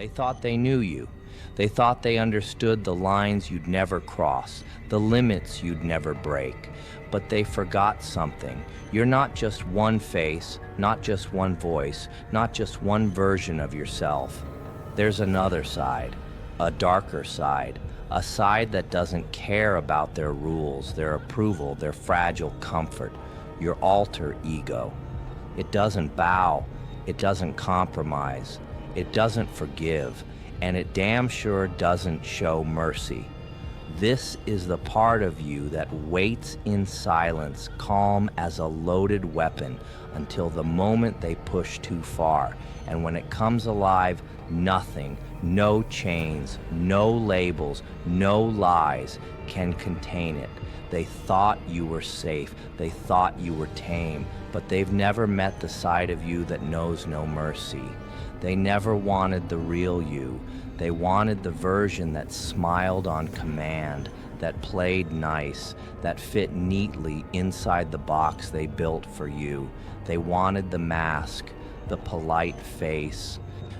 They thought they knew you. They thought they understood the lines you'd never cross, the limits you'd never break. But they forgot something. You're not just one face, not just one voice, not just one version of yourself. There's another side, a darker side, a side that doesn't care about their rules, their approval, their fragile comfort, your alter ego. It doesn't bow, it doesn't compromise, it doesn't forgive, and it damn sure doesn't show mercy. This is the part of you that waits in silence, calm as a loaded weapon, until the moment they push too far. And when it comes alive, nothing, no chains, no labels, no lies can contain it. They thought you were safe, they thought you were tame, but they've never met the side of you that knows no mercy. They never wanted the real you. They wanted the version that smiled on command, that played nice, that fit neatly inside the box they built for you. They wanted the mask, the polite face,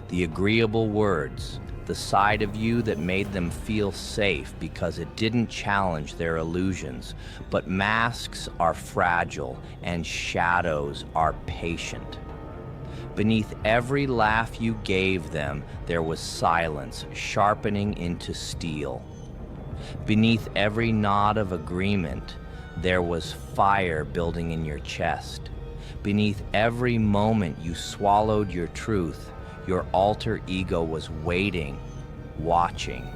the agreeable words, the side of you that made them feel safe because it didn't challenge their illusions. But masks are fragile and shadows are patient. Beneath every laugh you gave them, there was silence sharpening into steel. Beneath every nod of agreement, there was fire building in your chest. Beneath every moment you swallowed your truth, your alter ego was waiting, watching.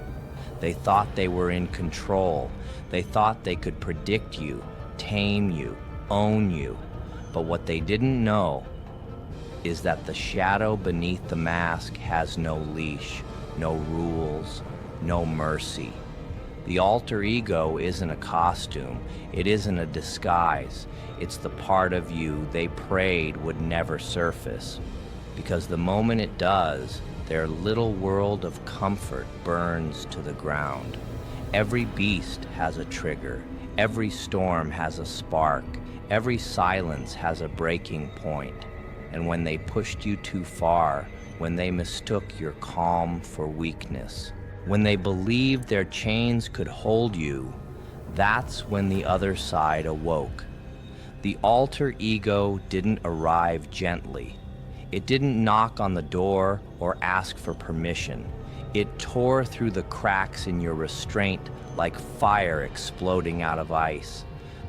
They thought they were in control. They thought they could predict you, tame you, own you. But what they didn't know is that the shadow beneath the mask has no leash, no rules, no mercy. The alter ego isn't a costume, it isn't a disguise. It's the part of you they prayed would never surface. Because the moment it does, their little world of comfort burns to the ground. Every beast has a trigger, every storm has a spark, every silence has a breaking point. And when they pushed you too far, when they mistook your calm for weakness, when they believed their chains could hold you, that's when the other side awoke. The alter ego didn't arrive gently. It didn't knock on the door or ask for permission. It tore through the cracks in your restraint like fire exploding out of ice.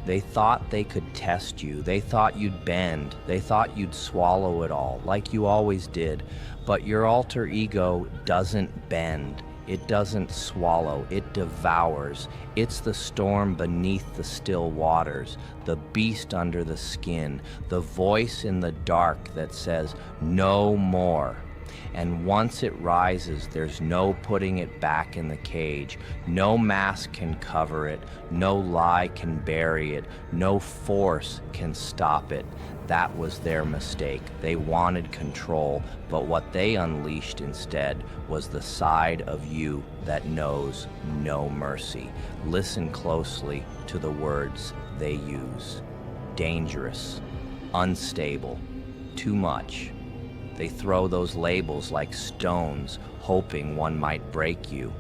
They thought they could test you. They thought you'd bend. They thought you'd swallow it all, like you always did. But your alter ego doesn't bend. It doesn't swallow. It devours. It's the storm beneath the still waters, the beast under the skin, the voice in the dark that says, "No more." And once it rises, there's no putting it back in the cage. No mask can cover it. No lie can bury it. No force can stop it. That was their mistake. They wanted control, but what they unleashed instead was the side of you that knows no mercy. Listen closely to the words they use. Dangerous, unstable, too much. They throw those labels like stones, hoping one might break you.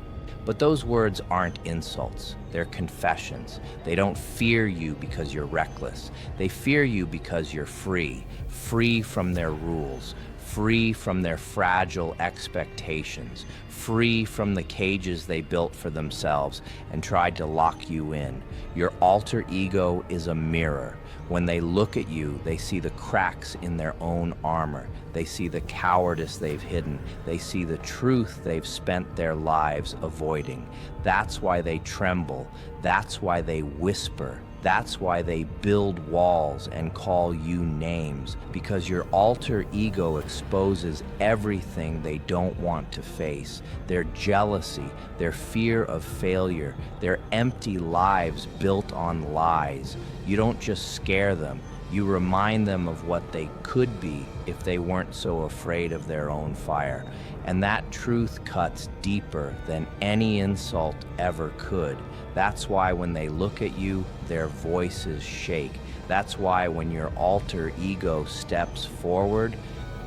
But those words aren't insults, they're confessions. They don't fear you because you're reckless. They fear you because you're free, free from their rules, free from their fragile expectations, free from the cages they built for themselves and tried to lock you in. Your alter ego is a mirror. When they look at you, they see the cracks in their own armor. They see the cowardice they've hidden. They see the truth they've spent their lives avoiding. That's why they tremble. That's why they whisper. That's why they build walls and call you names, because your alter ego exposes everything they don't want to face. Their jealousy, their fear of failure, their empty lives built on lies. You don't just scare them, you remind them of what they could be if they weren't so afraid of their own fire. And that truth cuts deeper than any insult ever could. That's why when they look at you, their voices shake. That's why when your alter ego steps forward,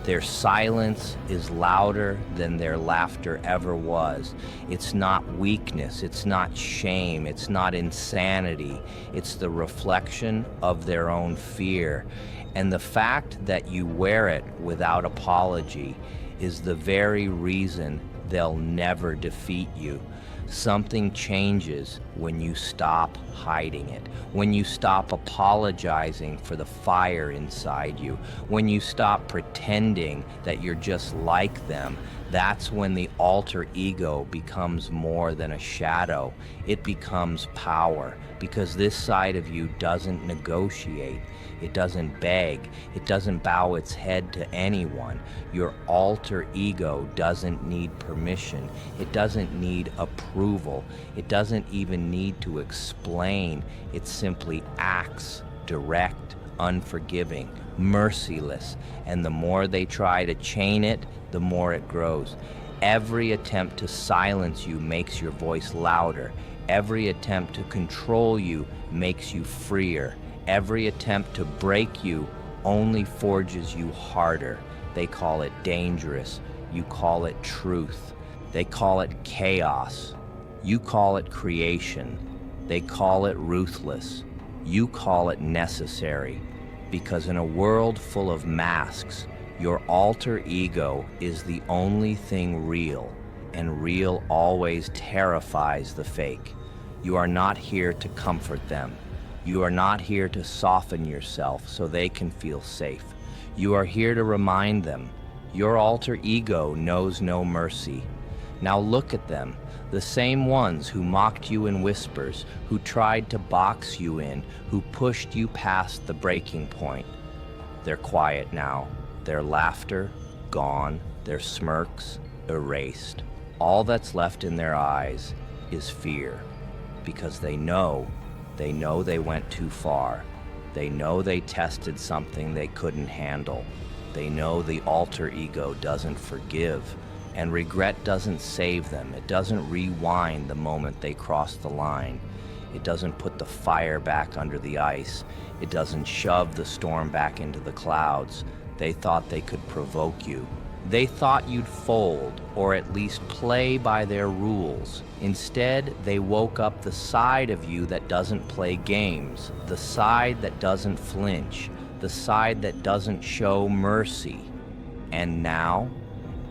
Their silence is louder than their laughter ever was. It's not weakness, it's not shame, it's not insanity. It's the reflection of their own fear. And the fact that you wear it without apology is the very reason they'll never defeat you. Something changes when you stop hiding it, when you stop apologizing for the fire inside you, when you stop pretending that you're just like them. That's when the alter ego becomes more than a shadow. It becomes power, because this side of you doesn't negotiate. It doesn't beg. It doesn't bow its head to anyone. Your alter ego doesn't need permission. It doesn't need approval. It doesn't even need to explain. It simply acts, direct, unforgiving, merciless. And the more they try to chain it, the more it grows. Every attempt to silence you makes your voice louder. Every attempt to control you makes you freer. Every attempt to break you only forges you harder. They call it dangerous. You call it truth. They call it chaos. You call it creation. They call it ruthless. You call it necessary. Because in a world full of masks, your alter ego is the only thing real, and real always terrifies the fake. You are not here to comfort them. You are not here to soften yourself so they can feel safe. You are here to remind them, your alter ego knows no mercy. Now look at them, the same ones who mocked you in whispers, who tried to box you in, who pushed you past the breaking point. They're quiet now, their laughter gone, their smirks erased. All that's left in their eyes is fear, because they know they went too far. They know they tested something they couldn't handle. They know the alter ego doesn't forgive, and regret doesn't save them. It doesn't rewind the moment they cross the line. It doesn't put the fire back under the ice. It doesn't shove the storm back into the clouds. They thought they could provoke you. They thought you'd fold, or at least play by their rules. Instead, they woke up the side of you that doesn't play games, the side that doesn't flinch, the side that doesn't show mercy. And now,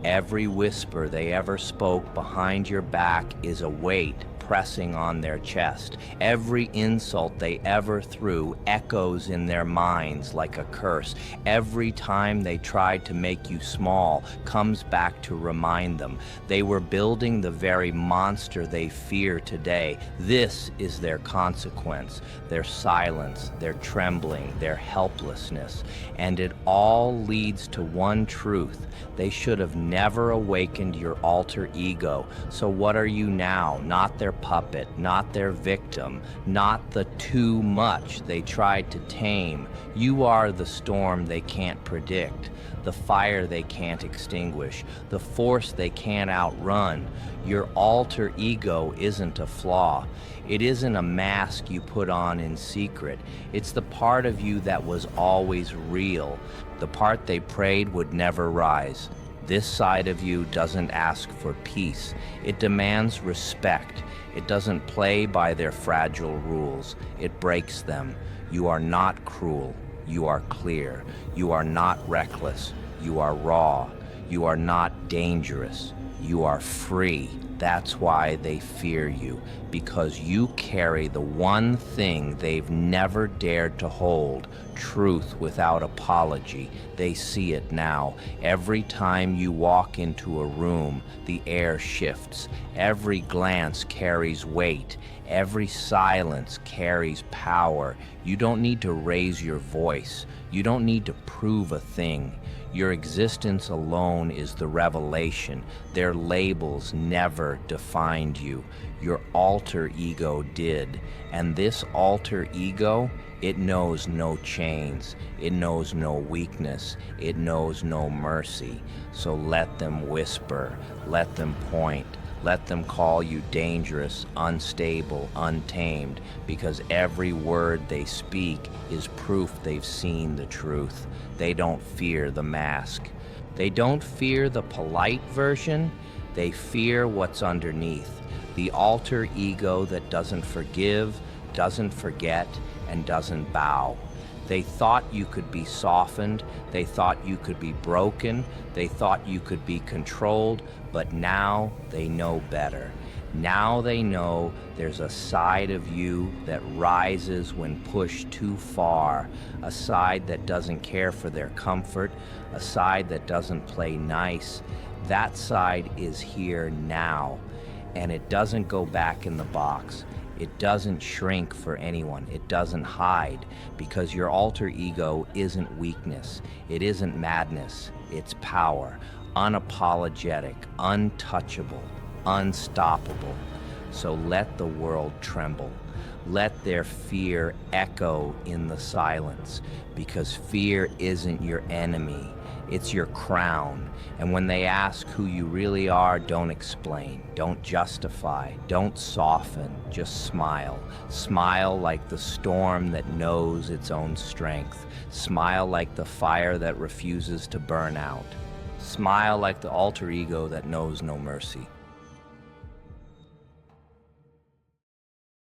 every whisper they ever spoke behind your back is a weight pressing on their chest. Every insult they ever threw echoes in their minds like a curse. Every time they tried to make you small comes back to remind them they were building the very monster they fear today. This is their consequence, their silence, their trembling, their helplessness. And it all leads to one truth. They should have never awakened your alter ego. So what are you now? Not their puppet, not their victim, not the too much they tried to tame. You are the storm they can't predict, the fire they can't extinguish, the force they can't outrun. Your alter ego isn't a flaw. It isn't a mask you put on in secret. It's the part of you that was always real, the part they prayed would never rise. This side of you doesn't ask for peace. It demands respect. It doesn't play by their fragile rules. It breaks them. You are not cruel. You are clear. You are not reckless. You are raw. You are not dangerous. You are free. That's why they fear you, because you carry the one thing they've never dared to hold, truth without apology. They see it now. Every time you walk into a room, the air shifts. Every glance carries weight. Every silence carries power. You don't need to raise your voice. You don't need to prove a thing. Your existence alone is the revelation. Their labels never defined you. Your alter ego did. And this alter ego, it knows no chains. It knows no weakness. It knows no mercy. So let them whisper. Let them point. Let them call you dangerous, unstable, untamed, because every word they speak is proof they've seen the truth. They don't fear the mask. They don't fear the polite version, they fear what's underneath. The alter ego that doesn't forgive, doesn't forget, and doesn't bow. They thought you could be softened, they thought you could be broken, they thought you could be controlled, but now they know better. Now they know there's a side of you that rises when pushed too far, a side that doesn't care for their comfort, a side that doesn't play nice. That side is here now, and it doesn't go back in the box. It doesn't shrink for anyone. It doesn't hide, because your alter ego isn't weakness. It isn't madness. It's power, unapologetic, untouchable, unstoppable. So let the world tremble. Let their fear echo in the silence, because fear isn't your enemy. It's your crown. And when they ask who you really are, don't explain, don't justify, don't soften, just smile. Smile like the storm that knows its own strength. Smile like the fire that refuses to burn out. Smile like the alter ego that knows no mercy.